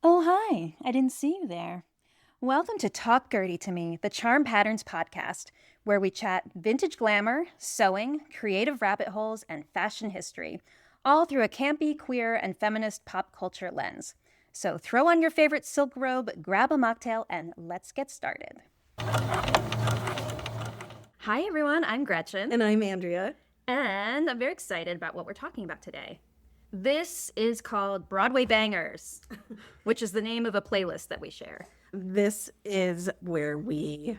Oh, hi. I didn't see you there. Welcome to Talk Gertie to Me, the Charm Patterns podcast, where we chat vintage glamour, sewing, creative rabbit holes, and fashion history, all through a campy, queer, and feminist pop culture lens. So throw on your favorite silk robe, grab a mocktail, and let's get started. Hi, everyone. I'm Gretchen. And I'm Andrea. And I'm very excited about what we're talking about today. This is called Broadway Bangers, which is the name of a playlist that we share. This is where we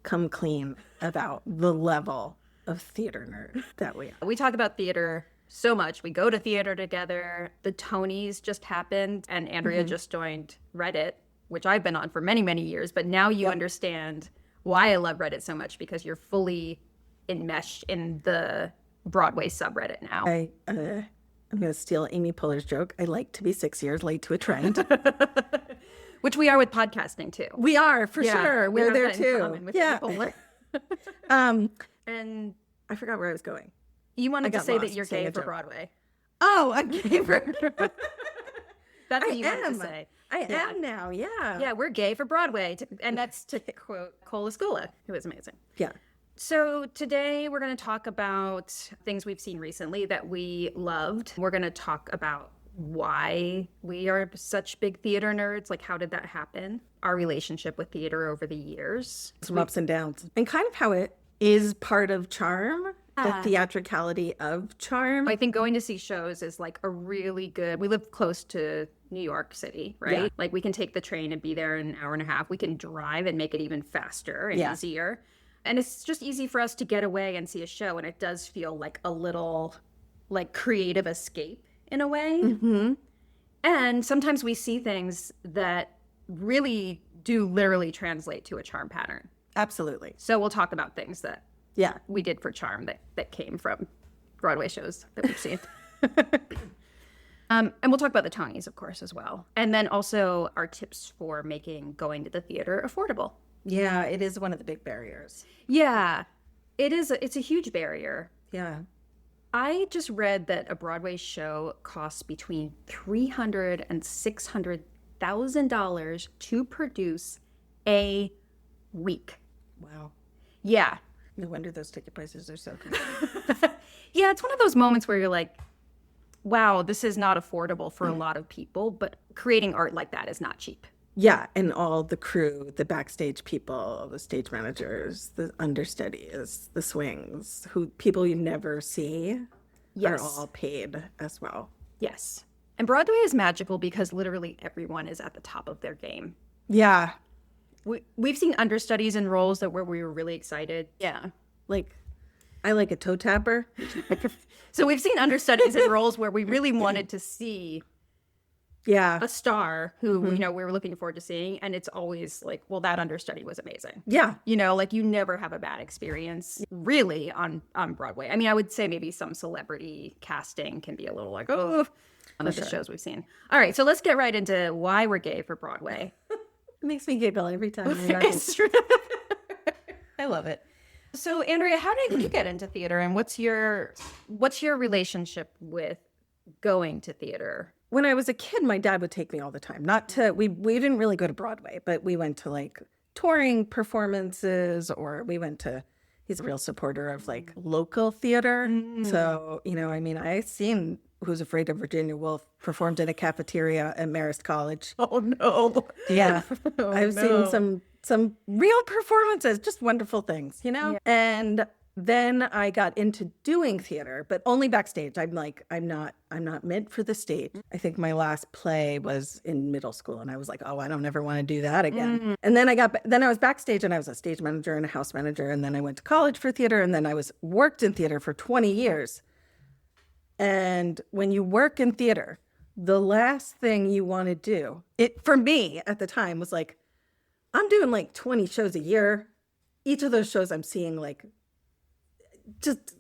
come clean about the level of theater nerd that we are. We talk about theater so much. We go to theater together. The Tonys just happened, and Andrea just joined Reddit, which I've been on for many, many years. But now you understand why I love Reddit so much, because you're fully enmeshed in the Broadway subreddit now. I'm going to steal Amy Poehler's joke. I like to be 6 years late to a trend. Which we are with podcasting, too. We are, for sure. We're there, too. Yeah. And I forgot where I was going. You wanted to say that you're gay for Broadway. Oh, I'm gay for That's what you wanted to say. I am now, yeah. Yeah, we're gay for Broadway. And that's to quote Cole Escula, who is amazing. Yeah. So today we're going to talk about things we've seen recently that we loved. We're going to talk about why we are such big theater nerds. Like, how did that happen? Our relationship with theater over the years. Some ups and downs. And kind of how it is part of charm. The theatricality of charm. I think going to see shows is like a really good, we live close to New York City, right? Yeah. Like we can take the train and be there in an hour and a half. We can drive and make it even faster and easier. And it's just easy for us to get away and see a show. And it does feel like a little like creative escape in a way. Mm-hmm. And sometimes we see things that really do literally translate to a charm pattern. Absolutely. So we'll talk about things that we did for charm that came from Broadway shows that we've seen. And we'll talk about the Tonys, of course, as well. And then also our tips for making going to the theater affordable. Yeah, it is one of the big barriers. Yeah, it is. It's a huge barrier. Yeah. I just read that a Broadway show costs between $300,000 and $600,000 to produce a week. Wow. Yeah. No wonder those ticket prices are so good. Yeah, it's one of those moments where you're like, wow, this is not affordable for a lot of people, but creating art like that is not cheap. Yeah, and all the crew, the backstage people, the stage managers, the understudies, the swings, people you never see are all paid as well. Yes. And Broadway is magical because literally everyone is at the top of their game. Yeah. We've seen understudies in roles where we were really excited. Yeah. Like, I like a toe tapper. So we've seen understudies in roles where we really wanted to see a star who, we were looking forward to seeing. And it's always like, well, that understudy was amazing. Yeah. Like you never have a bad experience really on Broadway. I mean, I would say maybe some celebrity casting can be a little like, oh, on the shows we've seen. All right. So let's get right into why we're gay for Broadway. It makes me giggle every time. It's true. I love it. So, Andrea, how did you get into theater, and what's your relationship with going to theater? When I was a kid, my dad would take me all the time. We didn't really go to Broadway, but we went to like touring performances, or he's a real supporter of like local theater. So, I seen Who's Afraid of Virginia Woolf performed in a cafeteria at Marist College. Oh, no. Yeah. I've seen some real performances, just wonderful things, Yeah. And then I got into doing theater, but only backstage. I'm not meant for the stage. I think my last play was in middle school, and I was like, oh, I don't ever want to do that again. And then I was backstage, and I was a stage manager and a house manager, and then I went to college for theater, and then I worked in theater for 20 years. And when you work in theater, the last thing you want to do, for me at the time was like, I'm doing like 20 shows a year. Each of those shows I'm seeing like just,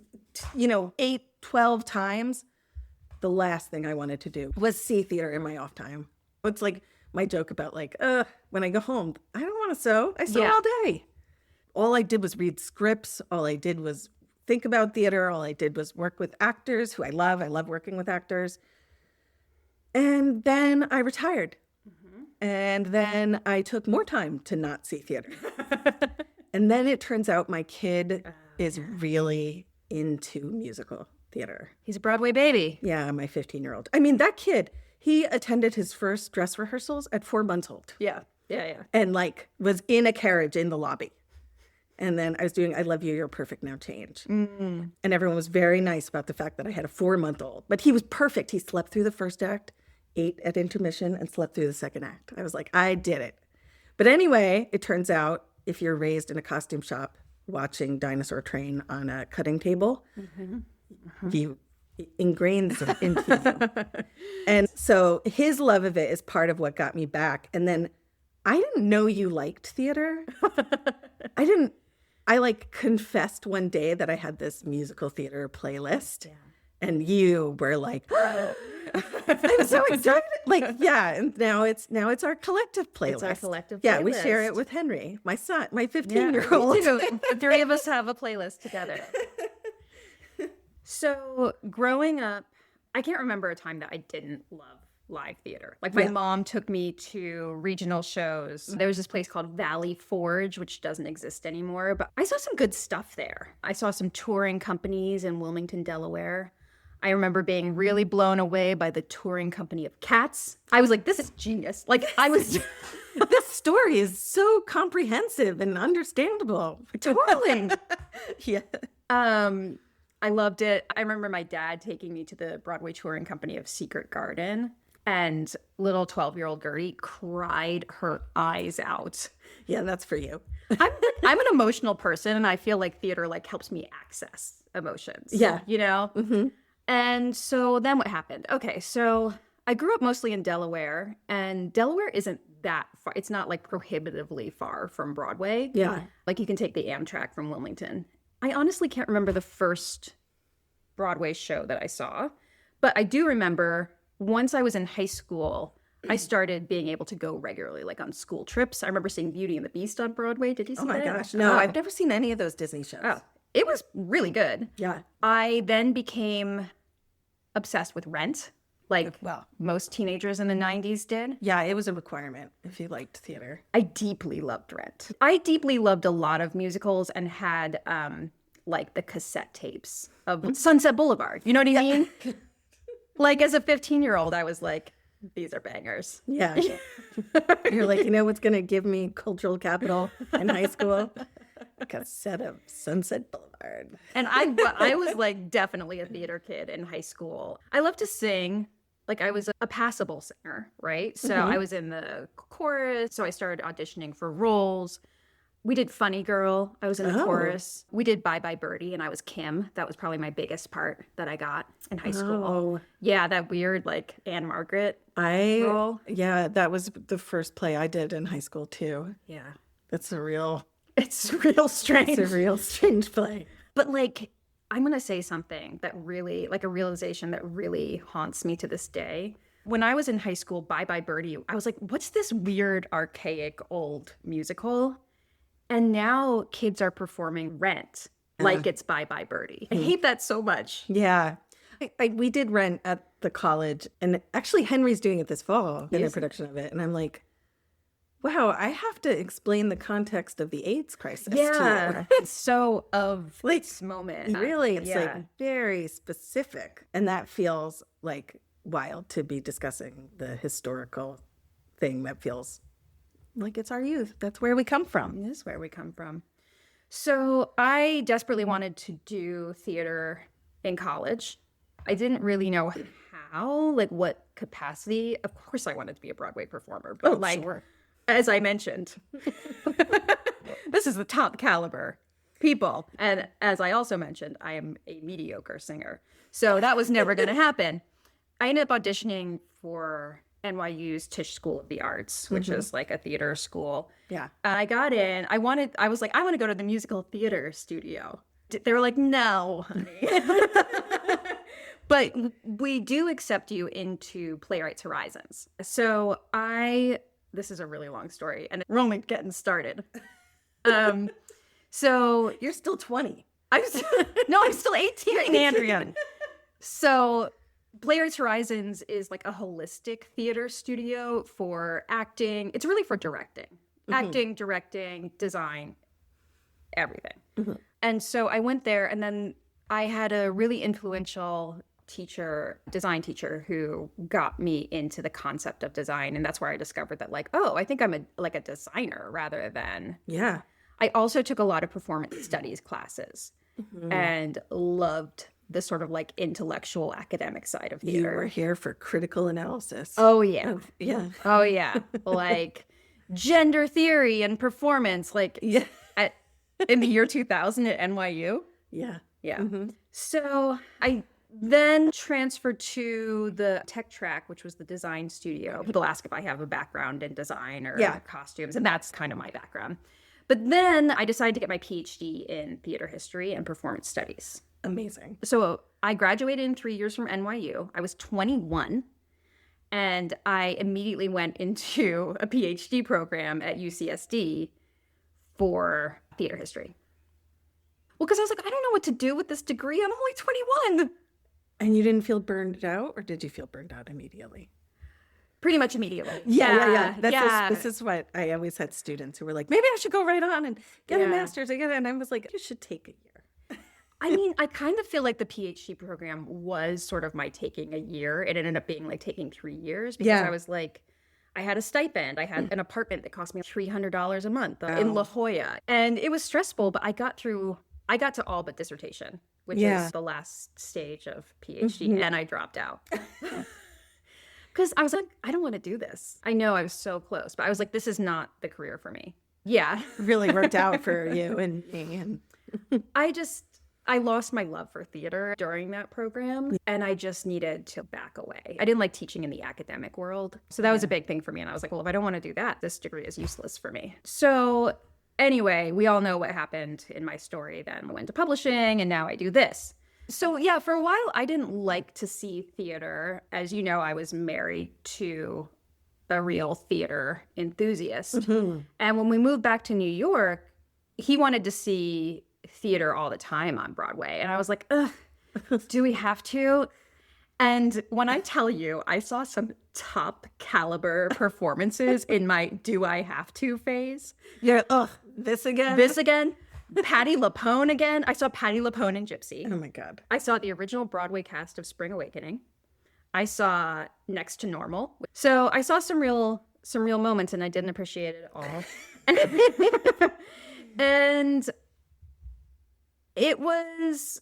8, 12 times. The last thing I wanted to do was see theater in my off time. It's like my joke about like, when I go home, I don't want to sew. I sew all day. All I did was read scripts. All I did was think about theater. All I did was work with actors who I love. I love working with actors. And then I retired. And then I took more time to not see theater. And then it turns out my kid is really into musical theater. He's a Broadway baby. Yeah, my 15-year-old. I mean, that kid, he attended his first dress rehearsals at 4 months old. Yeah. Yeah. And like was in a carriage in the lobby. And then I was doing I Love You, You're Perfect Now Change. And everyone was very nice about the fact that I had a 4-month-old. But he was perfect. He slept through the first act, ate at intermission, and slept through the second act. I was like, I did it. But anyway, it turns out if you're raised in a costume shop watching Dinosaur Train on a cutting table, you ingrains it into you. And so his love of it is part of what got me back. And then I didn't know you liked theater. I like confessed one day that I had this musical theater playlist. Yeah. And you were like, I'm so excited. Like, yeah. And now it's our collective playlist. It's our collective playlist. Yeah, we share it with Henry, my son, my 15-year-old. Yeah, the three of us have a playlist together. So growing up, I can't remember a time that I didn't love live theater. Like my mom took me to regional shows. There was this place called Valley Forge, which doesn't exist anymore, but I saw some good stuff there. I saw some touring companies in Wilmington, Delaware. I remember being really blown away by the touring company of Cats. I was like, this is genius. Like I was... This story is so comprehensive and understandable. Totally. Yeah. I loved it. I remember my dad taking me to the Broadway touring company of Secret Garden, and little 12-year-old Gertie cried her eyes out. Yeah, that's for you. I'm an emotional person, and I feel like theater like helps me access emotions. Yeah. You know? Mm-hmm. And so then what happened? Okay, so I grew up mostly in Delaware, and Delaware isn't that far. It's not like prohibitively far from Broadway. Yeah. Like you can take the Amtrak from Wilmington. I honestly can't remember the first Broadway show that I saw, but I do remember once I was in high school, I started being able to go regularly, like on school trips. I remember seeing Beauty and the Beast on Broadway. Did you see that? Oh my gosh. No, I've never seen any of those Disney shows. Oh, it was really good. Yeah. I then became obsessed with Rent, like most teenagers in the 90s did. Yeah, it was a requirement if you liked theater. I deeply loved Rent. I deeply loved a lot of musicals and had like the cassette tapes of Sunset Boulevard. You know what I mean? Like as a 15-year-old, I was like, these are bangers. Yeah. You're like, you know what's going to give me cultural capital in high school? A cassette of Sunset Boulevard. And I was like definitely a theater kid in high school. I love to sing. Like I was a passable singer, right? So I was in the chorus. So I started auditioning for roles. We did Funny Girl. I was in the chorus. We did Bye Bye Birdie, and I was Kim. That was probably my biggest part that I got in high school. Oh. Yeah, that weird like Anne Margaret role. Yeah, that was the first play I did in high school too. Yeah. It's real strange. It's a real strange play. But like, I'm going to say something that really, like a realization that really haunts me to this day. When I was in high school, Bye Bye Birdie, I was like, what's this weird, archaic, old musical? And now kids are performing Rent like it's Bye Bye Birdie. I hate that so much. Yeah. We did Rent at the college, and actually Henry's doing it this fall in a production of it. And I'm like, wow, I have to explain the context of the AIDS crisis. Yeah. It's so of this moment. Really, it's like very specific. And that feels like wild to be discussing the historical thing that feels like it's our youth. That's where we come from. It is where we come from. So I desperately wanted to do theater in college. I didn't really know how, like what capacity. Of course I wanted to be a Broadway performer. But sure. As I mentioned, this is the top caliber people. And as I also mentioned, I am a mediocre singer. So that was never going to happen. I ended up auditioning for NYU's Tisch School of the Arts, which is like a theater school. Yeah. And I got in. I was like, I want to go to the musical theater studio. They were like, no, honey. But we do accept you into Playwrights Horizons. So this is a really long story, and we're only getting started. So you're still 20. I'm still 18, Andrea. So Playwrights Horizons is like a holistic theater studio for acting. It's really for directing. Acting, directing, design, everything. And so I went there, and then I had a really influential design teacher, who got me into the concept of design. And that's where I discovered that, like, oh, I think I'm a designer rather than. Yeah. I also took a lot of performance studies classes and loved the sort of like intellectual academic side of theater. You were here for critical analysis. Oh, yeah. Yeah. Oh, yeah. Like gender theory and performance, like Yeah. in the year 2000 at NYU. Yeah. Yeah. So I then transferred to the tech track, which was the design studio. People ask if I have a background in design or costumes, and that's kind of my background. But then I decided to get my PhD in theater history and performance studies. Amazing. So I graduated in 3 years from NYU. I was 21, and I immediately went into a PhD program at UCSD for theater history. Well, because I was like, I don't know what to do with this degree. I'm only 21. And you didn't feel burned out, or did you feel burned out immediately? Pretty much immediately. Yeah. This is what I always had students who were like, maybe I should go right on and get a master's again. And I was like, you should take a year. I mean, I kind of feel like the PhD program was sort of my taking a year. It ended up being like taking 3 years because I was like, I had a stipend. I had an apartment that cost me $300 a month in La Jolla. And it was stressful, but I got to all but dissertation, which is the last stage of PhD, and I dropped out. Because I was like, I don't want to do this. I know I was so close, but I was like, this is not the career for me. Yeah. Really worked out for you and me. And I lost my love for theater during that program, and I just needed to back away. I didn't like teaching in the academic world. So that was a big thing for me. And I was like, well, if I don't want to do that, this degree is useless for me. So anyway, we all know what happened in my story. Then I went to publishing, and now I do this. So yeah, for a while, I didn't like to see theater. As you know, I was married to a real theater enthusiast. And when we moved back to New York, he wanted to see theater all the time on Broadway. And I was like, ugh, do we have to? And when I tell you, I saw some top caliber performances in my do I have to phase. Yeah, this again? This again? Patti LuPone again. I saw Patti LuPone in Gypsy. Oh my God. I saw the original Broadway cast of Spring Awakening. I saw Next to Normal. So I saw some real moments, and I didn't appreciate it at all. And it was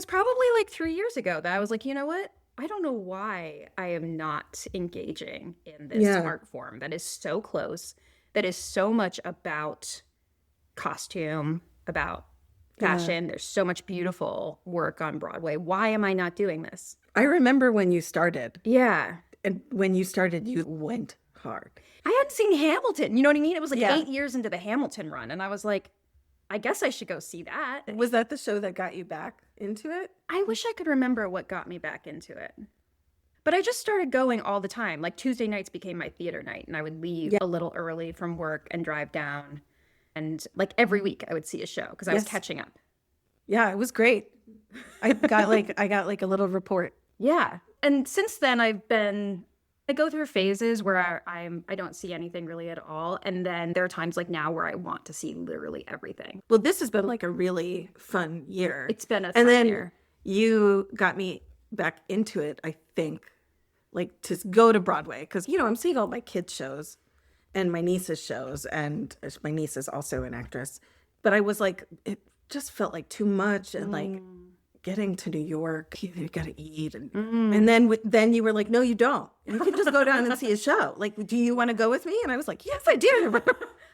probably like 3 years ago that I was like, you know what? I don't know why I am not engaging in this art form that is so close, that is so much about costume, about fashion. There's so much beautiful work on Broadway. Why am I not doing this? I remember when you started. Yeah. And when you started, you went hard. I hadn't seen Hamilton. You know what I mean? It was like 8 years into the Hamilton run. And I was like, I guess I should go see that. Was that the show that got you back into it? I wish I could remember what got me back into it. But I just started going all the time. Like Tuesday nights became my theater night. And I would leave a little early from work and drive down. And like every week I would see a show because I was catching up. Yeah, it was great. I got like a little report. Yeah. And since then I go through phases where I don't see anything really at all. And then there are times like now where I want to see literally everything. Well, this has been like a really fun year. It's been a fun year. You got me back into it, I think, like to go to Broadway. Because, I'm seeing all my kids' shows and my niece's shows. And my niece is also an actress. But I was like, it just felt like too much. And like getting to New York, you got to eat. And then you were like, no, you don't. You can just go down and see a show. Like, do you want to go with me? And I was like, yes, I do.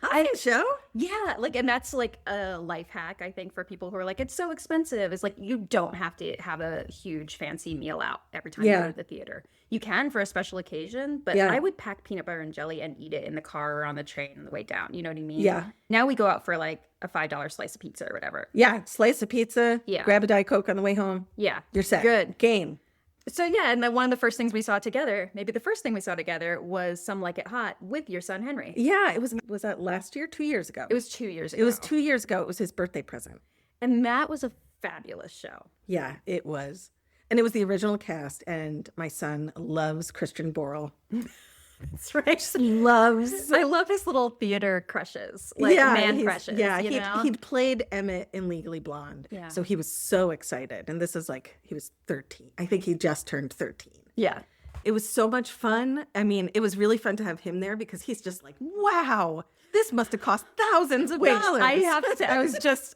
I see a show. Yeah. Like, and that's like a life hack, I think, for people who are like, it's so expensive. It's like, you don't have to have a huge fancy meal out every time you go to the theater. You can for a special occasion, but I would pack peanut butter and jelly and eat it in the car or on the train on the way down. You know what I mean? Yeah. Now we go out for like a $5 slice of pizza or whatever. Yeah. Slice of pizza. Yeah. Grab a Diet Coke on the way home. Yeah. You're set. Good. Game. So yeah, and then one of the first things we saw together, maybe the first thing we saw together, was Some Like It Hot with your son Henry. Yeah, was that last year? 2 years ago? It was 2 years ago. It was 2 years ago. It was his birthday present. And that was a fabulous show. Yeah, it was. And it was the original cast, and my son loves Christian Borle. That's right. I love his little theater crushes, like man crushes. Yeah, he'd played Emmett in Legally Blonde. Yeah. So he was so excited. And this is like, he was 13. I think he just turned 13. Yeah. It was so much fun. I mean, it was really fun to have him there because he's just like, wow, this must have cost thousands of dollars. I have to say,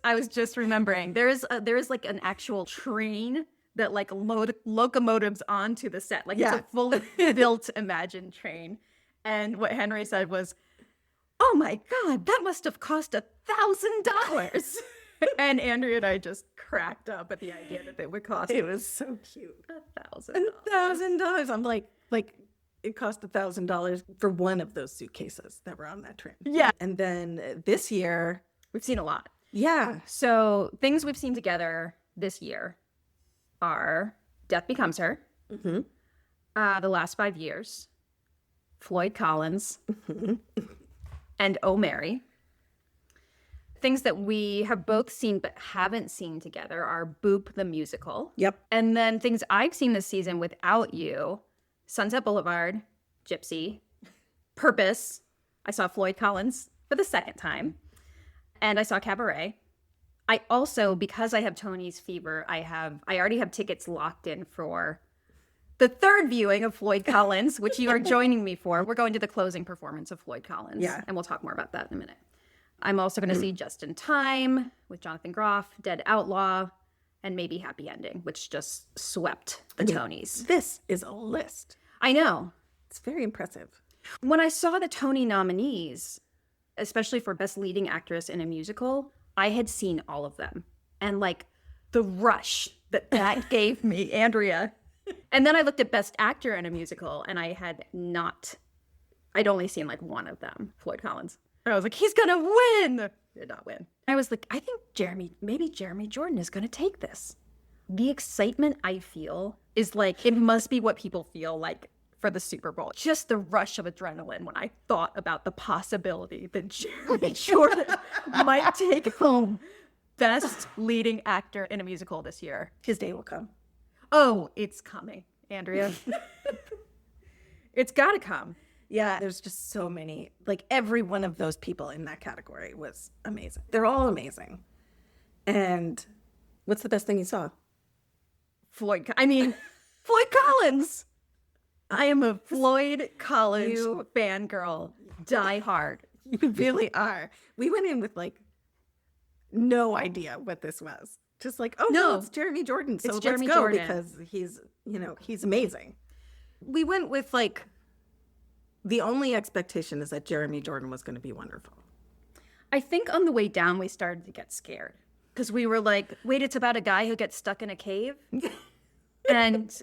I was just remembering. There is like an actual train that like locomotives onto the set. Like it's a fully built Imagine train. And what Henry said was, "Oh my God, that must have cost $1,000." And Andrea and I just cracked up at the idea that it would cost. It was so cute. $1,000. $1,000. I'm like it cost $1,000 for one of those suitcases that were on that train. Yeah. And then this year, We've seen a lot. yeah. So things we've seen together this year are Death Becomes Her, Mm-hmm. The Last 5 Years, Floyd Collins, Mm-hmm. and Oh Mary. Things that we have both seen but haven't seen together are Boop the Musical. Yep. And then things I've seen this season without you, Sunset Boulevard, Gypsy, Purpose. I saw Floyd Collins for the second time. And I saw Cabaret. I also, because I have Tony's fever, I already have tickets locked in for the third viewing of Floyd Collins, which you are joining me for. We're going to the closing performance of Floyd Collins. Yeah. And we'll talk more about that in a minute. I'm also going to see Just in Time with Jonathan Groff, Dead Outlaw, and maybe Happy Ending, which just swept the Tonys. This is a list. I know. It's very impressive. When I saw the Tony nominees, especially for Best Leading Actress in a Musical, I had seen all of them. And like the rush that gave me, Andrea. And then I looked at Best Actor in a Musical, and I'd only seen like one of them, Floyd Collins. I was like, he's gonna win. He did not win. I was like, I think maybe Jeremy Jordan is gonna take this. The excitement I feel is like, it must be what people feel like for the Super Bowl. Just the rush of adrenaline when I thought about the possibility that Jeremy Jordan might take home Best Leading Actor in a Musical this year. His day will come. Oh, it's coming, Andrea. It's gotta come. Yeah, there's just so many. Like every one of those people in that category was amazing. They're all amazing. And what's the best thing you saw? Floyd Collins. I am a Floyd Collins fangirl. Die hard. You really are. We went in with like no idea what this was. Just like, oh no, it's Jeremy Jordan. So let's go because he's amazing. We went with like, the only expectation is that Jeremy Jordan was going to be wonderful. I think on the way down, we started to get scared because we were like, wait, it's about a guy who gets stuck in a cave. And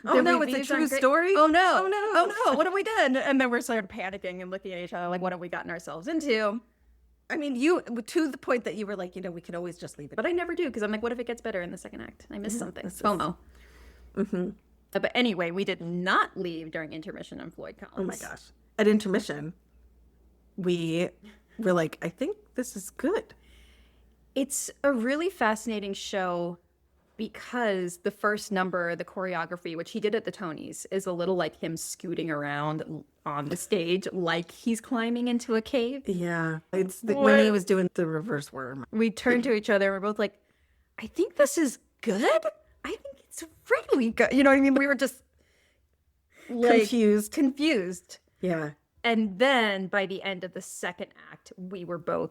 oh no, it's a true story? Oh no, what have we done? And then we started panicking and looking at each other like, what have we gotten ourselves into? I mean, you, to the point that you were like, we could always just leave it. But I never do because I'm like, what if it gets better in the second act? I missed something. FOMO. Mm-hmm. But anyway, we did not leave during intermission on Floyd Collins. Oh my gosh. At intermission, we were like, I think this is good. It's a really fascinating show because the first number, the choreography, which he did at the Tonys, is a little like him scooting around on the stage like he's climbing into a cave. Yeah. It's when he was doing the reverse worm. We turned to each other and we're both like, I think this is good. I think it's really good. You know what I mean? We were just like, confused. Yeah. And then by the end of the second act, we were both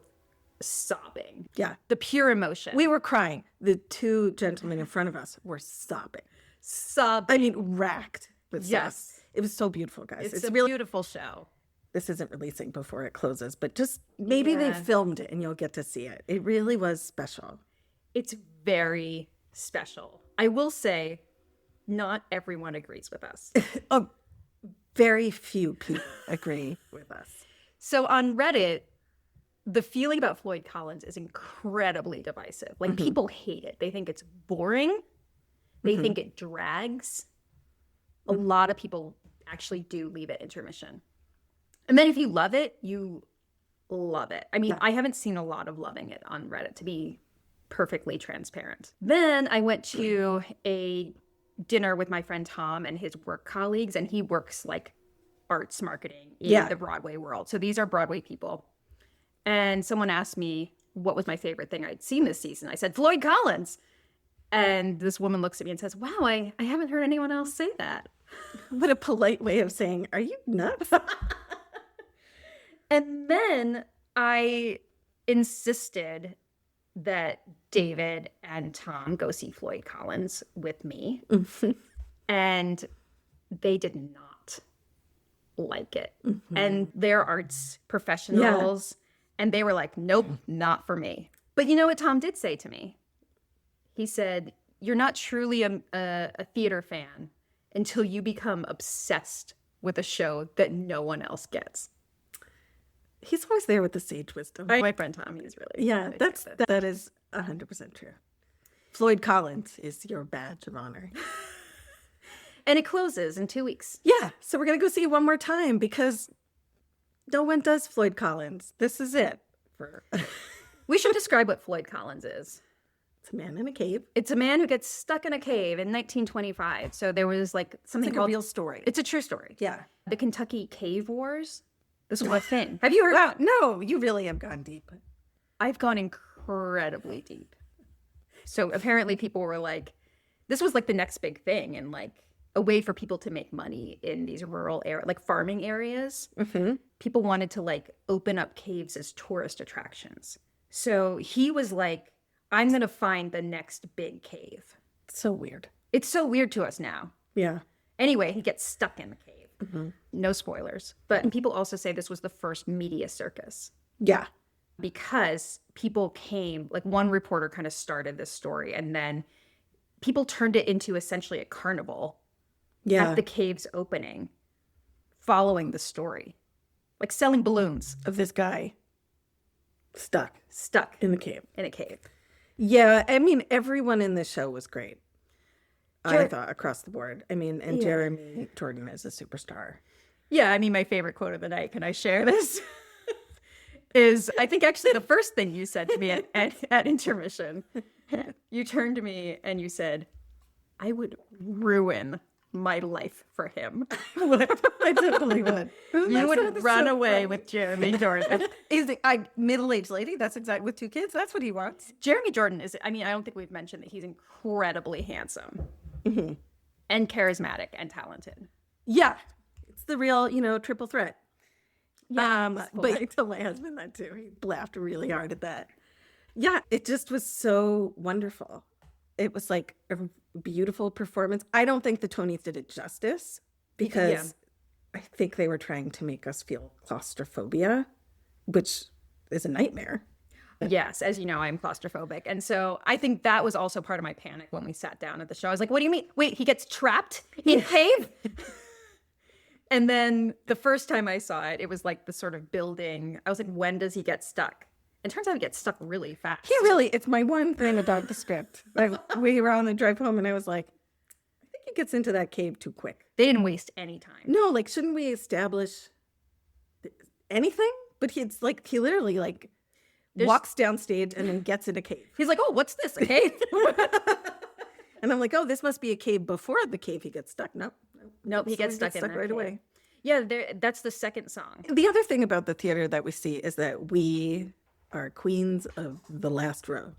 sobbing. Yeah. The pure emotion. We were crying. The two gentlemen in front of us were sobbing. I mean, racked with yes. It was so beautiful, guys. It's a really beautiful show. This isn't releasing before it closes, but just maybe they filmed it and you'll get to see it. It really was special. It's very special. I will say, not everyone agrees with us. Very few people agree with us. So on Reddit, the feeling about Floyd Collins is incredibly divisive. Like, people hate it. They think it's boring. They think it drags. A lot of people actually do leave at intermission. And then if you love it, you love it. I mean, I haven't seen a lot of loving it on Reddit, to be perfectly transparent. Then I went to a dinner with my friend Tom and his work colleagues, and he works like arts marketing in the Broadway world. So these are Broadway people. And someone asked me what was my favorite thing I'd seen this season. I said, Floyd Collins. And this woman looks at me and says, wow, I haven't heard anyone else say that. What a polite way of saying, are you nuts? And then I insisted that David and Tom go see Floyd Collins with me. And they did not like it. And they're arts professionals. And they were like, nope, not for me. But you know what Tom did say to me? He said, you're not truly a theater fan until you become obsessed with a show that no one else gets. He's always there with the sage wisdom. My friend Tom, he's really... that is 100% true. Floyd Collins is your badge of honor. And it closes in 2 weeks. Yeah, so we're going to go see it one more time because no one does Floyd Collins. This is it. We should describe what Floyd Collins is. It's a man in a cave. It's a man who gets stuck in a cave in 1925. So there was like something called... a real story. It's a true story. Yeah. The Kentucky Cave Wars. This was a thing. Have you heard? Wow, no, you really have gone deep. I've gone incredibly deep. So apparently people were like, this was like the next big thing and like a way for people to make money in these rural areas, like farming areas. People wanted to like open up caves as tourist attractions. So he was like, I'm going to find the next big cave. So weird. It's so weird to us now. Yeah. Anyway, he gets stuck in the cave. No spoilers. But people also say this was the first media circus. Yeah. Because people came, like one reporter kind of started this story and then people turned it into essentially a carnival at the cave's opening following the story. Like selling balloons. Of this guy stuck in the cave. In a cave. Yeah, I mean, everyone in this show was great. I thought across the board. I mean, and Jeremy Jordan is a superstar. Yeah, I mean, my favorite quote of the night, can I share this? Is, I think actually the first thing you said to me at intermission. You turned to me and you said, I would ruin my life for him. I totally would. You would run away with Jeremy Jordan. Is it a middle-aged lady? That's exactly with 2 kids. That's what he wants. Jeremy Jordan is, I mean, I don't think we've mentioned that he's incredibly handsome and charismatic and talented. Yeah. It's the real, triple threat. Yeah, but I told my husband that too. He laughed really hard at that. Yeah, it just was so wonderful. It was like a beautiful performance. I don't think the Tonys did it justice because I think they were trying to make us feel claustrophobia, which is a nightmare. Yes, as you know, I'm claustrophobic. And so I think that was also part of my panic when we sat down at the show. I was like, what do you mean? Wait, he gets trapped in a cave? And then the first time I saw it, it was like the sort of building. I was like, when does he get stuck? And it turns out he gets stuck really fast. It's my one thing about the script. We were on the drive home and I was like, I think he gets into that cave too quick. They didn't waste any time. No, like, shouldn't we establish anything? But he literally walks downstage and then gets in a cave. He's like, oh, what's this? A cave? And I'm like, oh, this must be a cave before the cave he gets stuck. Nope, he gets stuck right away. Yeah, that's the second song. The other thing about the theater that we see is that we are queens of the last row.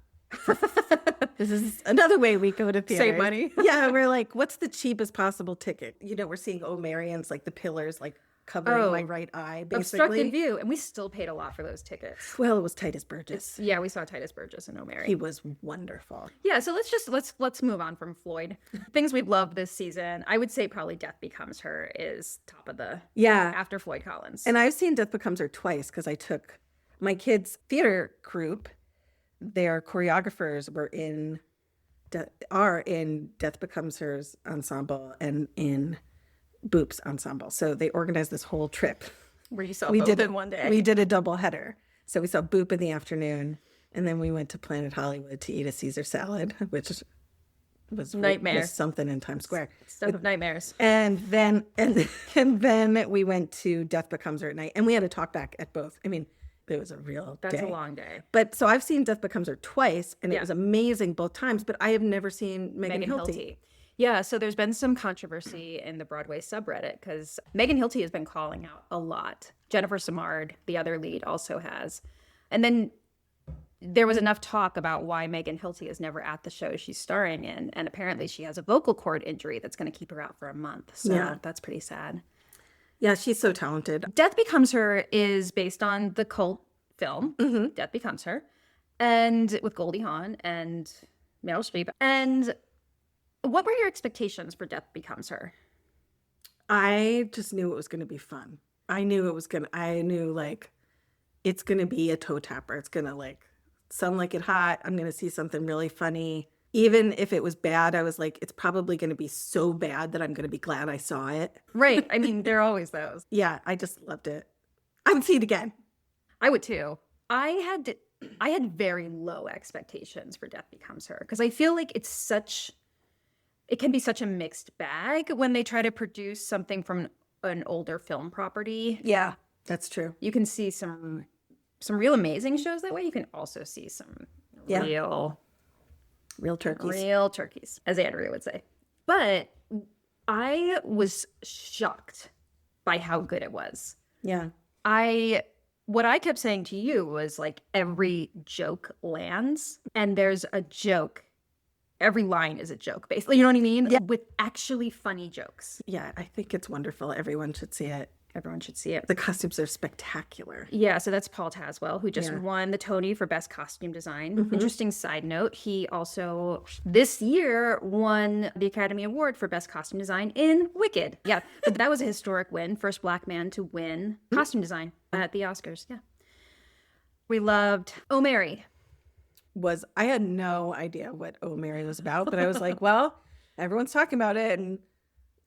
This is another way we go to theater. Save money. Yeah, we're like, what's the cheapest possible ticket? We're seeing O'Marian's, like the pillars, like covering my right eye, basically. Obstructed view. And we still paid a lot for those tickets. Well, it was Titus Burgess. Yeah, we saw Titus Burgess and O'Marian. He was wonderful. Yeah, so let's move on from Floyd. Things we've loved this season. I would say probably Death Becomes Her is top of the after Floyd Collins. And I've seen Death Becomes Her twice because I took my kids' theater group. Their choreographers are in Death Becomes Her's ensemble and in Boop's ensemble. So they organized this whole trip. Where you saw both in one day. We did a double header. So we saw Boop in the afternoon, and then we went to Planet Hollywood to eat a Caesar salad, which was nightmare. Was something in Times Square. Stuff of nightmares. And then we went to Death Becomes Her at night, and we had to talk back at both. I mean, it was a real That's day. a long day. But so I've seen Death Becomes Her twice, and it was amazing both times, but I have never seen Megan Hilty. Yeah, so there's been some controversy in the Broadway subreddit because Megan Hilty has been calling out a lot. Jennifer Samard, the other lead, also has. And then there was enough talk about why Megan Hilty is never at the show she's starring in. And apparently she has a vocal cord injury that's going to keep her out for a month. So that's pretty sad. Yeah, she's so talented. Death Becomes Her is based on the cult film, Death Becomes Her, and with Goldie Hawn and Meryl Streep. And what were your expectations for Death Becomes Her? I just knew it was going to be fun. I knew like it's going to be a toe tapper. It's going to like Some Like It Hot. I'm going to see something really funny. Even if it was bad, I was like, it's probably going to be so bad that I'm going to be glad I saw it. Right. I mean, there are always those. Yeah, I just loved it. I would see it again. I would too. I had very low expectations for Death Becomes Her because I feel like it can be such a mixed bag when they try to produce something from an older film property. Yeah, that's true. You can see some real amazing shows that way. You can also see some real turkeys. Real turkeys, as Andrea would say. But I was shocked by how good it was. Yeah. What I kept saying to you was like every joke lands and there's a joke. Every line is a joke, basically. You know what I mean? Yeah. With actually funny jokes. Yeah, I think it's wonderful. Everyone should see it. Everyone should see it. The costumes are spectacular. Yeah, so that's Paul Taswell, who just won the Tony for Best Costume Design. Interesting side note, he also, this year, won the Academy Award for Best Costume Design in Wicked. Yeah, but that was a historic win. First Black man to win costume design at the Oscars. Yeah. We loved Oh Mary. I had no idea what Oh Mary was about, but I was like, well, everyone's talking about it and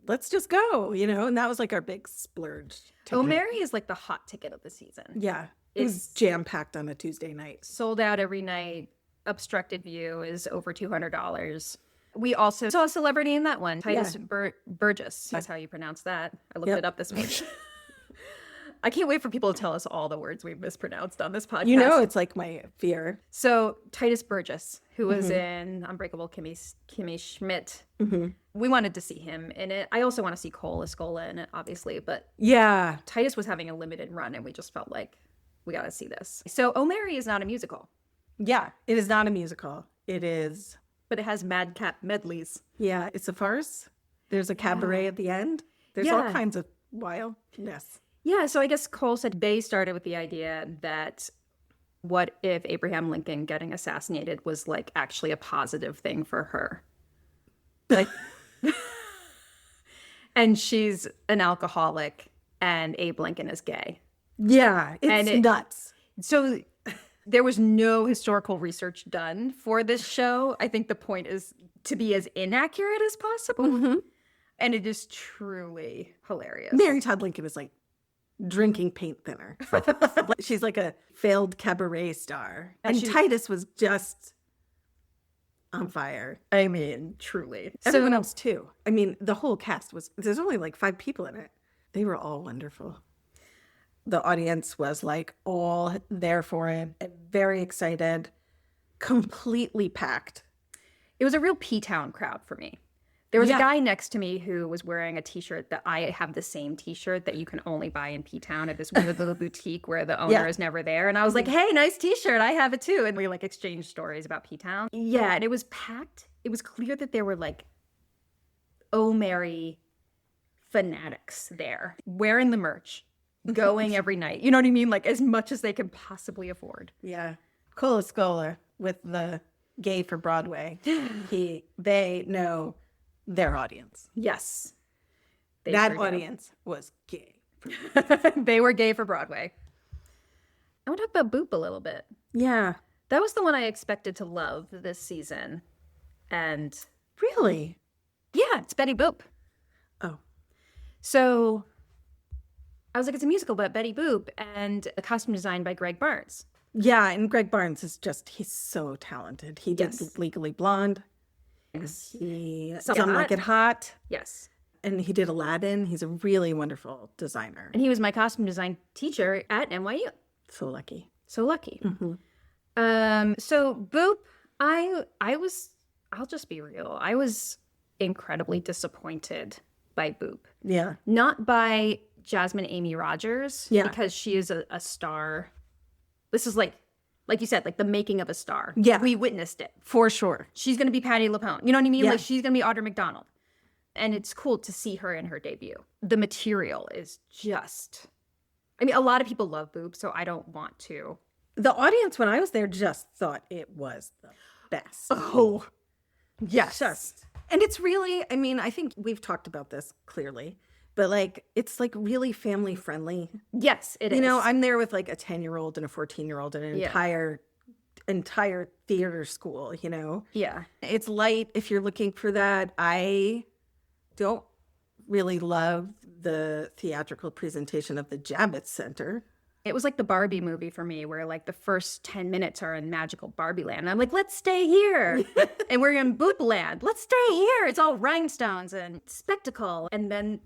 let's just go, and that was like our big splurge. Oh Mary is like the hot ticket of the season. Yeah. It was jam-packed on a Tuesday night. Sold out every night. Obstructed view is over $200. We also saw a celebrity in that one, Titus Burgess. That's how you pronounce that. I looked it up this week. I can't wait for people to tell us all the words we've mispronounced on this podcast. It's like my fear. So Titus Burgess, who was in Unbreakable Kimmy Schmidt. We wanted to see him in it. I also want to see Cole Escola in it, obviously. But yeah, Titus was having a limited run, and we just felt like we got to see this. So Oh Mary is not a musical. Yeah, it is not a musical. It is. But it has madcap medleys. Yeah, it's a farce. There's a cabaret at the end. There's all kinds of wildness. Yeah, so I guess Cole said they started with the idea that what if Abraham Lincoln getting assassinated was like actually a positive thing for her? Like, and she's an alcoholic and Abe Lincoln is gay. Yeah, it's nuts. So there was no historical research done for this show. I think the point is to be as inaccurate as possible. And it is truly hilarious. Mary Todd Lincoln is like drinking paint thinner. She's like a failed cabaret star. And Titus was just on fire. I mean, truly. Everyone else too. I mean, the whole cast there's only like 5 people in it. They were all wonderful. The audience was like all there for it, very excited, completely packed. It was a real P-Town crowd for me. There was a guy next to me who was wearing a T-shirt that I have the same T-shirt that you can only buy in P-Town at this weird little boutique where the owner is never there. And I was like, hey, nice T-shirt. I have it too. And we like exchanged stories about P-Town. Yeah, and it was packed. It was clear that there were like Oh Mary fanatics there wearing the merch, going every night. You know what I mean? Like as much as they could possibly afford. Yeah. Cole Escola with the Gay for Broadway. They know their audience. Yes. That audience was gay. They were gay for Broadway. I want to talk about Boop a little bit. Yeah. That was the one I expected to love this season. And really? Yeah, it's Betty Boop. Oh. So I was like, it's a musical about Betty Boop and a costume designed by Greg Barnes. Yeah, and Greg Barnes is he's so talented. He did Legally Blonde. Yes. Some Like It Hot. Yes. And he did Aladdin. He's a really wonderful designer. And he was my costume design teacher at NYU. So lucky. So lucky. So Boop, I'll just be real. I was incredibly disappointed by Boop. Yeah. Not by Jasmine Amy Rogers, Yeah. because she is a star. This is like you said, like the making of a star. Yeah. We witnessed it. For sure. She's going to be Patti LuPone. You know what I mean? Yeah. Like she's going to be Audra McDonald. And it's cool to see her in her debut. The material is just, I mean, a lot of people love Boop, so I don't want to. The audience, when I was there, just thought it was the best. Oh, yes. Just. And it's really, I mean, I think we've talked about this clearly, but like, it's like really family friendly. Yes, it is. You know, I'm there with like a 10-year-old and a 14-year-old and an entire theater school, you know? Yeah. It's light if you're looking for that. I don't really love the theatrical presentation of the Javits Center. It was like the Barbie movie for me, where like the first 10 minutes are in magical Barbie land. And I'm like, let's stay here. And we're in Boop land. Let's stay here. It's all rhinestones and spectacle. And then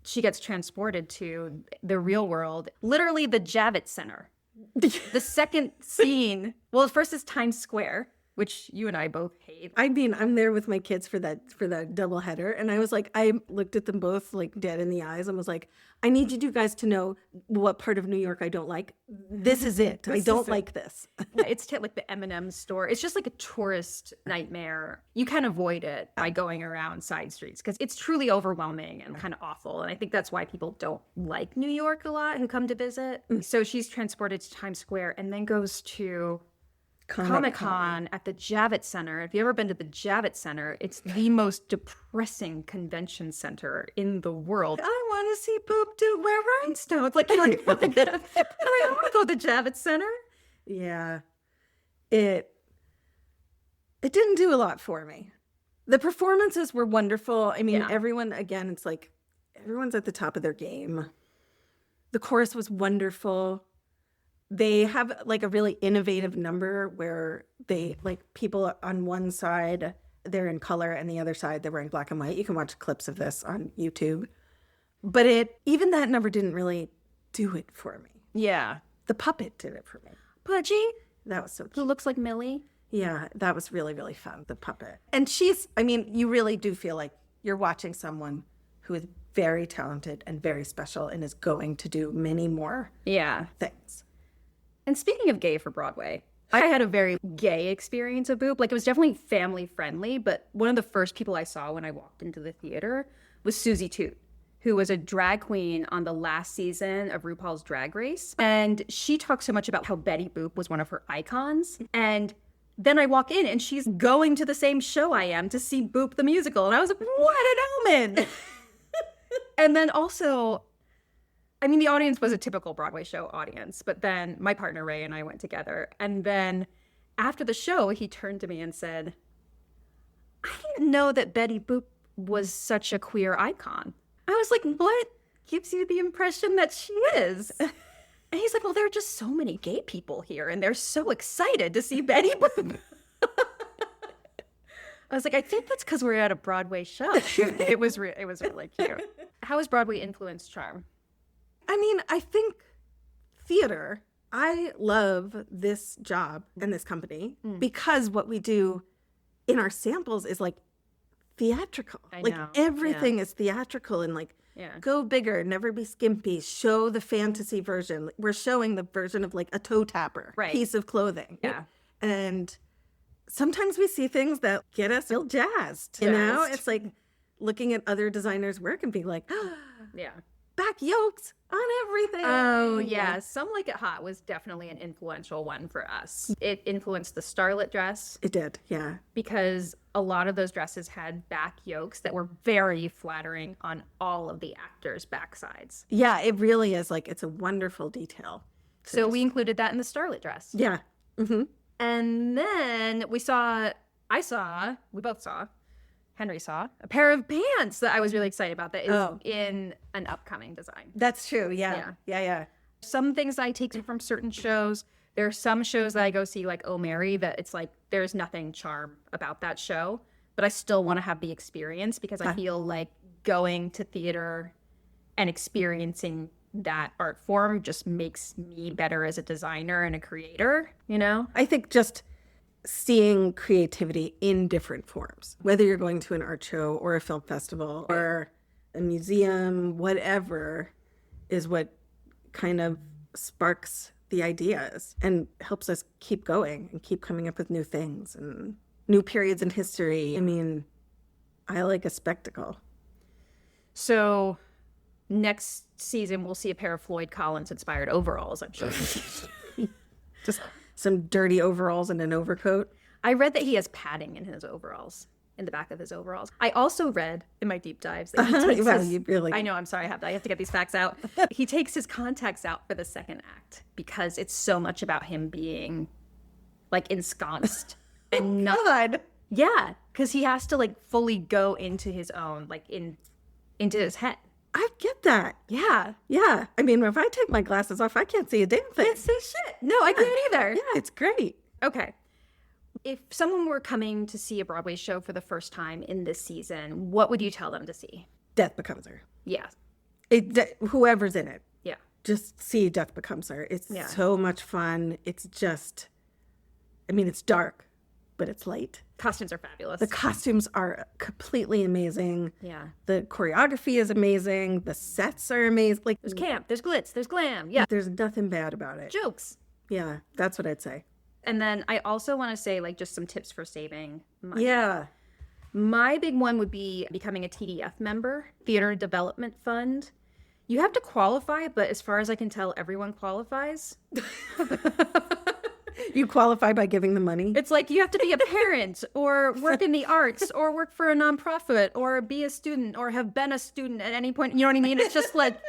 she gets transported to the real world, literally the Javits Center. The second scene, well, first is Times Square, which you and I both hate. I mean, I'm there with my kids for that double header, and I was like, I looked at them both like dead in the eyes and was like, I need you guys to know what part of New York I don't like. This is it. I don't like this. It's like the M&M store. It's just like a tourist nightmare. You can avoid it by going around side streets because it's truly overwhelming and kind of awful. And I think that's why people don't like New York a lot who come to visit. So she's transported to Times Square and then goes to Comic-Con at the Javits Center. If you've ever been to the Javits Center, it's the most depressing convention center in the world. I want to see Boop do wear rhinestones. Like, you don't even want to I want to go to the Javits Center. Yeah. It didn't do a lot for me. The performances were wonderful. I mean, everyone, again, it's like everyone's at the top of their game. The chorus was wonderful. They have like a really innovative number where they like people on one side, they're in color, and the other side, they're wearing black and white. You can watch clips of this on YouTube. But even that number didn't really do it for me. Yeah. The puppet did it for me. Pudgy? That was so cute. Who looks like Millie? Yeah, that was really, really fun, the puppet. And you really do feel like you're watching someone who is very talented and very special and is going to do many more things. And speaking of gay for Broadway, I had a very gay experience of Boop. Like, it was definitely family friendly, but one of the first people I saw when I walked into the theater was Susie Toot, who was a drag queen on the last season of RuPaul's Drag Race. And she talked so much about how Betty Boop was one of her icons. And then I walk in and she's going to the same show I am to see Boop the musical. And I was like, what an omen. And then also, I mean, the audience was a typical Broadway show audience, but then my partner Ray and I went together. And then after the show, he turned to me and said, I didn't know that Betty Boop was such a queer icon. I was like, what gives you the impression that she is? And he's like, well, there are just so many gay people here, and they're so excited to see Betty Boop. I was like, I think that's because we're at a Broadway show. It was really cute. How has Broadway influenced charm? I mean, I think theater, I love this job and this company because what we do in our samples is like theatrical. Like everything is theatrical and like go bigger, never be skimpy, show the fantasy version. We're showing the version of like a toe tapper piece of clothing. Yeah. And sometimes we see things that get us real jazzed. You know, it's like looking at other designers' work and being like, back yokes on everything. Oh, yeah. Some Like It Hot was definitely an influential one for us. It influenced the starlet dress. It did, yeah. Because a lot of those dresses had back yokes that were very flattering on all of the actors' backsides. Yeah, it really is. Like, it's a wonderful detail. So we included that in the starlet dress. Yeah. Mm-hmm. And then we both saw, Henry saw a pair of pants that I was really excited about that is in an upcoming design. That's true. Yeah. Some things I take from certain shows. There are some shows that I go see, like Oh Mary, that it's like there's nothing charm about that show, but I still want to have the experience because I feel like going to theater and experiencing that art form just makes me better as a designer and a creator, you know? I think just seeing creativity in different forms, whether you're going to an art show or a film festival or a museum, whatever is what kind of sparks the ideas and helps us keep going and keep coming up with new things and new periods in history. I mean, I like a spectacle. So next season, we'll see a pair of Floyd Collins inspired overalls, I'm sure. Just some dirty overalls and an overcoat. I read that he has padding in his overalls, in the back of his overalls. I also read in my deep dives that he takes I know, I'm sorry, I have to get these facts out. He takes his contacts out for the second act because it's so much about him being like ensconced and not. God. Yeah, because he has to like fully go into his own, like into his head. I get that. Yeah. Yeah. I mean, if I take my glasses off, I can't see a damn thing. Can't see shit. No, I can't either. Yeah, it's great. Okay. If someone were coming to see a Broadway show for the first time in this season, what would you tell them to see? Death Becomes Her. Yeah. Whoever's in it. Yeah. Just see Death Becomes Her. It's so much fun. It's just, I mean, it's dark, but it's light. Costumes are fabulous. The costumes are completely amazing. Yeah. The choreography is amazing. The sets are amazing. Like, there's camp, there's glitz, there's glam. Yeah. There's nothing bad about it. Jokes. Yeah, that's what I'd say. And then I also want to say, like, just some tips for saving money. Yeah. My big one would be becoming a TDF member, Theater Development Fund. You have to qualify, but as far as I can tell, everyone qualifies. You qualify by giving the money? It's like you have to be a parent or work in the arts or work for a nonprofit or be a student or have been a student at any point. You know what I mean? It's just like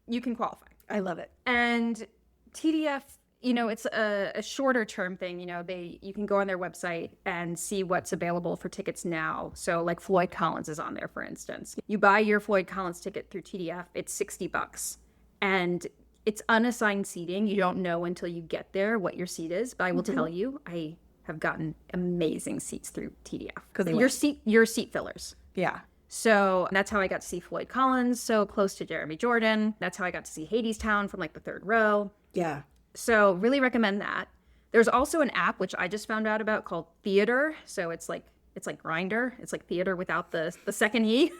you can qualify. I love it. And TDF, you know, it's a shorter term thing. You know, you can go on their website and see what's available for tickets now. So like Floyd Collins is on there, for instance. You buy your Floyd Collins ticket through TDF, it's $60. And it's unassigned seating. You don't know until you get there what your seat is. But I will tell you, I have gotten amazing seats through TDF. Because your seat fillers. Yeah. So that's how I got to see Floyd Collins so close to Jeremy Jordan. That's how I got to see Hadestown from like the third row. Yeah. So really recommend that. There's also an app which I just found out about called Theater. So it's like Grindr. It's like theater without the second E.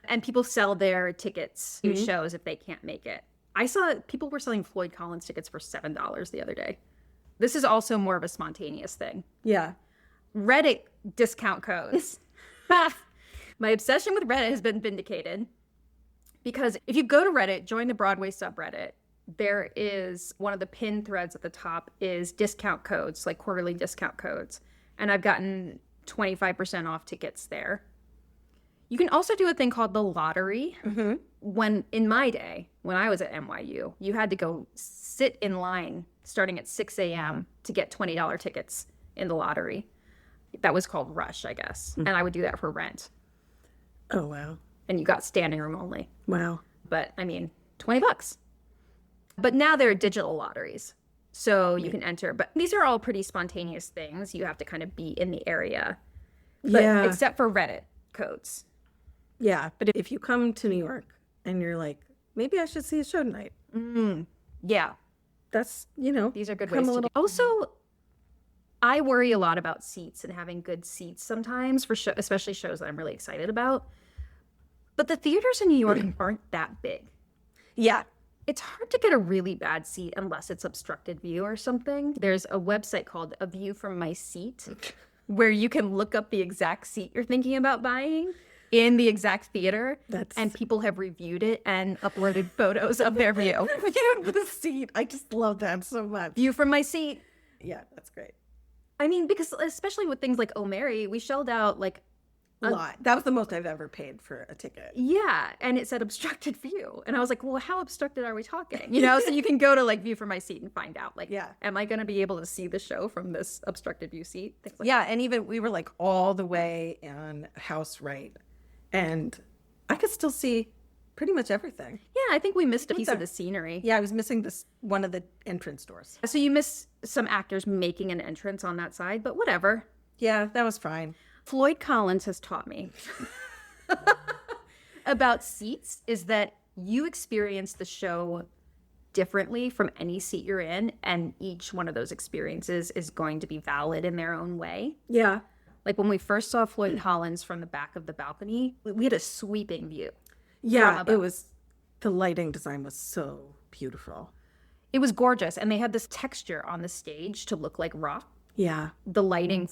And people sell their tickets to shows if they can't make it. I saw people were selling Floyd Collins tickets for $7 the other day. This is also more of a spontaneous thing. Yeah. Reddit discount codes. My obsession with Reddit has been vindicated because if you go to Reddit, join the Broadway subreddit, there is one of the pinned threads at the top is discount codes, like quarterly discount codes. And I've gotten 25% off tickets there. You can also do a thing called the lottery. Mm-hmm. When in my day, when I was at NYU, you had to go sit in line starting at 6 a.m. to get $20 tickets in the lottery. That was called Rush, I guess. Mm-hmm. And I would do that for rent. Oh, wow. And you got standing room only. Wow. But I mean, $20. But now there are digital lotteries. So you can enter. But these are all pretty spontaneous things. You have to kind of be in the area. But yeah. Except for Reddit codes. Yeah. But if you come to New York and you're like, maybe I should see a show tonight. Yeah. That's, you know. These are good ways to do. Also, I worry a lot about seats and having good seats sometimes, for especially shows that I'm really excited about. But the theaters in New York aren't that big. Yeah. It's hard to get a really bad seat unless it's obstructed view or something. There's a website called A View from My Seat where you can look up the exact seat you're thinking about buying in the exact theater. And people have reviewed it and uploaded photos of their view. With a seat. I just love that so much. View from my seat. Yeah, that's great. I mean, because especially with things like Oh Mary, we shelled out like a lot. That was the most I've ever paid for a ticket. Yeah. And it said obstructed view. And I was like, well, how obstructed are we talking? You know, so you can go to like View from My Seat and find out, like, am I going to be able to see the show from this obstructed view seat? Things like that. And even we were like all the way on house right. And I could still see pretty much everything. Yeah, I think we missed a piece of the scenery. Yeah, I was missing one of the entrance doors. So you missed some actors making an entrance on that side, but whatever. Yeah, that was fine. Floyd Collins has taught me about seats is that you experience the show differently from any seat you're in, and each one of those experiences is going to be valid in their own way. Yeah. Like when we first saw Floyd Collins from the back of the balcony, we had a sweeping view. Yeah, the lighting design was so beautiful. It was gorgeous, and they had this texture on the stage to look like rock. Yeah. The lighting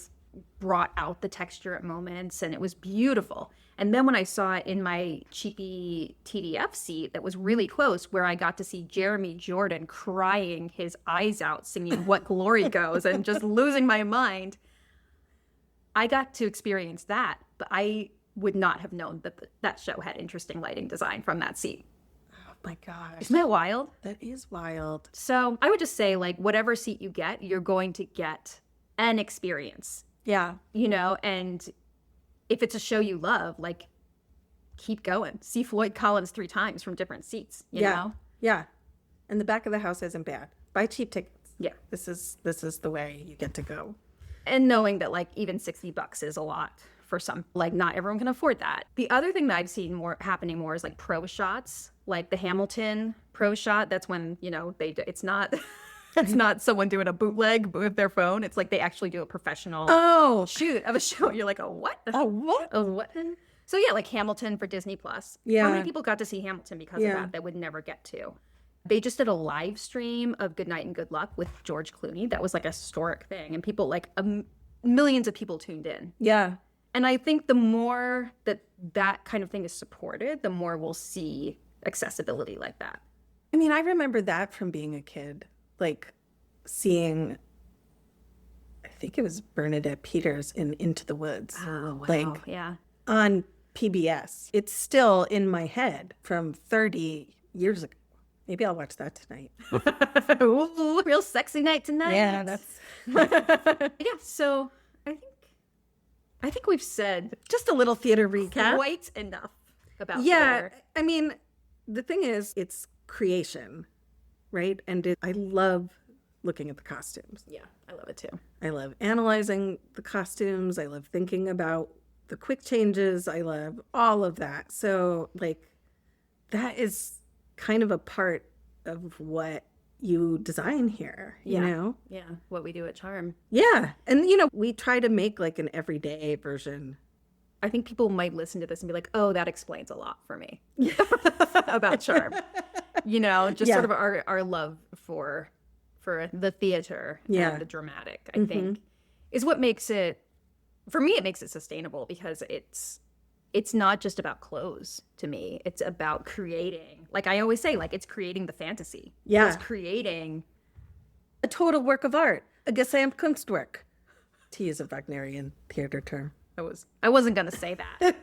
brought out the texture at moments, and it was beautiful. And then when I saw it in my cheapy TDF seat that was really close, where I got to see Jeremy Jordan crying his eyes out, singing What Glory Goes, and just losing my mind, I got to experience that. But I would not have known that that show had interesting lighting design from that seat. Oh my gosh. Isn't that wild? That is wild. So I would just say, like, whatever seat you get, you're going to get an experience. Yeah. You know, and if it's a show you love, like, keep going. See Floyd Collins 3 times from different seats, you know? Yeah. And the back of the house isn't bad. Buy cheap tickets. Yeah. This is the way you get to go. And knowing that, like, even $60 is a lot for some, like, not everyone can afford that. The other thing that I've seen happening more is like pro shots, like the Hamilton pro shot. That's when, you know, it's not it's not someone doing a bootleg with their phone. It's like they actually do a professional shoot of a show. You're like, oh, what? Oh, what? Oh, what? So yeah, like Hamilton for Disney Plus. Yeah. How many people got to see Hamilton because of that would never get to? They just did a live stream of Good Night and Good Luck with George Clooney. That was like a historic thing. And people, like, millions of people tuned in. Yeah. And I think the more that kind of thing is supported, the more we'll see accessibility like that. I mean, I remember that from being a kid, like seeing, I think it was Bernadette Peters in Into the Woods. Oh, wow. Like, yeah. On PBS. It's still in my head from 30 years ago. Maybe I'll watch that tonight. Ooh, real sexy night tonight. Yeah, that's... Yeah, so I think we've said just a little theater recap. Quite enough about theater. I mean, the thing is, it's creation, right? And I love looking at the costumes. Yeah, I love it too. I love analyzing the costumes. I love thinking about the quick changes. I love all of that. So, like, that is kind of a part of what you design here, you know? Yeah, what we do at Charm. Yeah. And, you know, we try to make like an everyday version. I think people might listen to this and be like, oh, that explains a lot for me about Charm. You know, just sort of our love for the theater and the dramatic, I think, is what makes it, for me, it makes it sustainable, because it's not just about clothes to me. It's about creating, like I always say, like, it's creating the fantasy. Yeah. It's creating a total work of art, a Gesamtkunstwerk, to use a Wagnerian theater term. I wasn't going to say that.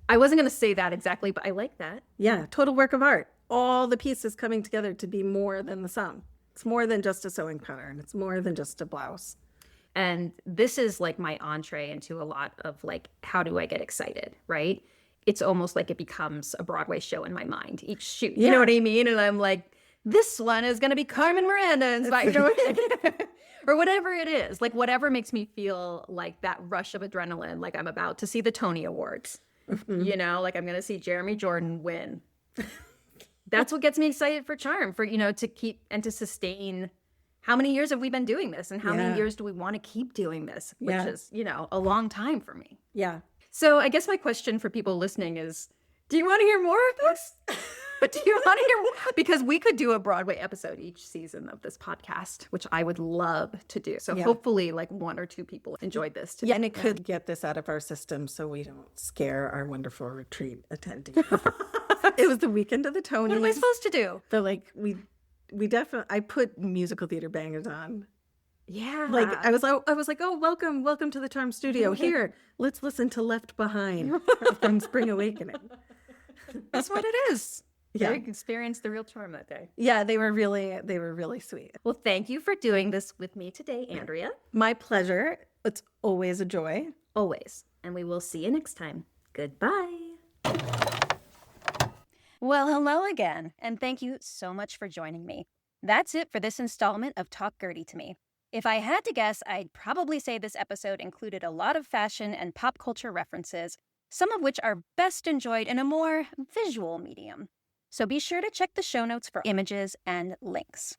I wasn't going to say that exactly, but I like that. Yeah, total work of art. All the pieces coming together to be more than the sum. It's more than just a sewing pattern. It's more than just a blouse. And this is like my entree into a lot of, like, how do I get excited, right? It's almost like it becomes a Broadway show in my mind, each shoot. You know what I mean? And I'm like, this one is going to be Carmen Miranda inspired, or whatever it is. Like, whatever makes me feel like that rush of adrenaline, like I'm about to see the Tony Awards, you know, like I'm going to see Jeremy Jordan win. That's what gets me excited for Charm, for, you know, to keep and to sustain. How many years have we been doing this? And how many years do we want to keep doing this? Which is, you know, a long time for me. Yeah. So I guess my question for people listening is, do you want to hear more of this? But do you want to hear more? Because we could do a Broadway episode each season of this podcast, which I would love to do. So hopefully, like, 1 or 2 people enjoyed this today. Yeah, and it could get this out of our system so we don't scare our wonderful retreat attendees. It was the weekend of the Tonys. What am I supposed to do? They're like, we definitely, I put musical theater bangers on. Yeah. Like, I was like, oh, welcome to the Charm Studio. Here, let's listen to Left Behind from Spring Awakening. That's what it is. Yeah. They experienced the real charm that day. Yeah, they were really sweet. Well, thank you for doing this with me today, Andrea. My pleasure. It's always a joy. Always. And we will see you next time. Goodbye. Well, hello again, and thank you so much for joining me. That's it for this installment of Talk Gertie to Me. If I had to guess, I'd probably say this episode included a lot of fashion and pop culture references, some of which are best enjoyed in a more visual medium. So be sure to check the show notes for images and links.